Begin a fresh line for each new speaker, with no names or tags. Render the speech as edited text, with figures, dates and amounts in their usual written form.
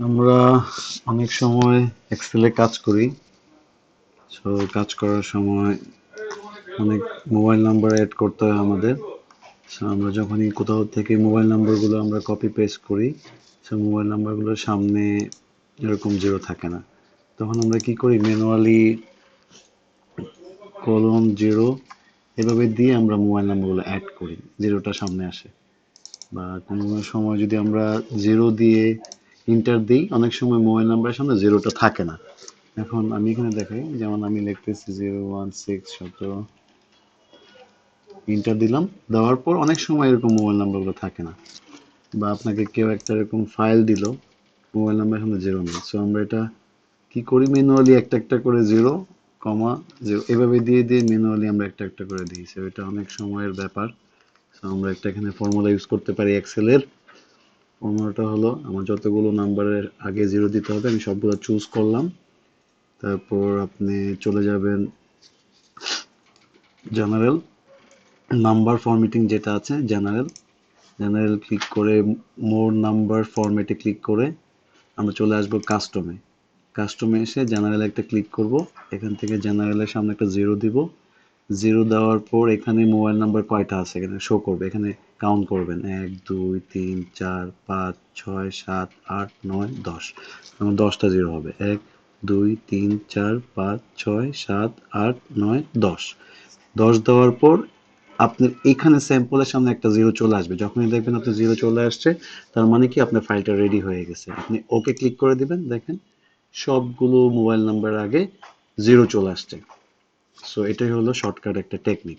আমরা অনেক সময় এক্সেলে কাজ করি। সো কাজ করার সময় অনেক মোবাইল নাম্বার অ্যাড করতে হয় আমাদের। সো আমরা যখনই কোথাও থেকে মোবাইল নাম্বারগুলো আমরা কপি পেস্ট করি, সো মোবাইল নাম্বারগুলোর সামনে এরকম জিরো থাকে না। তখন আমরা কি করি, ম্যানুয়ালি কলন জিরো এভাবে দিয়ে আমরা মোবাইল নাম্বারগুলো অ্যাড করি, জিরোটা সামনে আসে। বা কোনো কোনো সময় যদি আমরা জিরো দিয়ে ইন্টার দিই, অনেক সময় মোবাইল নাম্বারের সামনে জিরোটা থাকে না। এখন আমি এখানে দেখাই, যেমন আমি লিখতেছি 01617, ইন্টার দিলাম। দেওয়ার পর অনেক সময় এরকম মোবাইল নাম্বারগুলো থাকে না, বা আপনাকে কেউ একটা এরকম ফাইল দিল, মোবাইল নাম্বার সামনে জিরো নেই। সো আমরা এটা কি করি, ম্যানুয়ালি একটা একটা করে জিরো কমা জিরো এভাবে দিয়ে দিয়ে ম্যানুয়ালি আমরা একটা একটা করে দিই। সো এটা অনেক সময়ের ব্যাপার। সো আমরা একটা এখানে ফর্মুলা ইউজ করতে পারি এক্সেলের। ফর্মুলাটা হলো, আমার যতগুলো নাম্বারের আগে জিরো দিতে হবে আমি সবগুলো চুজ করলাম। তারপর আপনি চলে যাবেন জেনারেল, নাম্বার ফরম্যাটিং যেটা আছে জেনারেল, জেনারেল ক্লিক করে মোর নাম্বার ফরম্যাটে ক্লিক করে আমরা চলে আসবো কাস্টমে। কাস্টমে এসে জেনারেল একটা ক্লিক করব। এখান থেকে জেনারেলের সামনে একটা জিরো দিব। জিরো দেওয়ার পর এখানে মোবাইল নাম্বার কয়টা আছে এখানে শো করবে, এখানে কাউন্ট করবেন 1 2 3 4 5 6 7 8 9 10। আমার 10টা জিরো হবে। 1 2 3 4 5 6 7 8 9 10। 10 দেওয়ার পর আপনার এখানে স্যাম্পলের সামনে একটা জিরো চলে আসবে। যখনই দেখবেন আপনার জিরো চলে আসছে, তার মানে কি আপনার ফাইলটা রেডি হয়ে গেছে। আপনি ওকে ক্লিক করে দিবেন, দেখেন সবগুলো মোবাইল নাম্বার আগে জিরো চলে আসছে। সো এটাই হলো শর্টকাট একটা টেকনিক।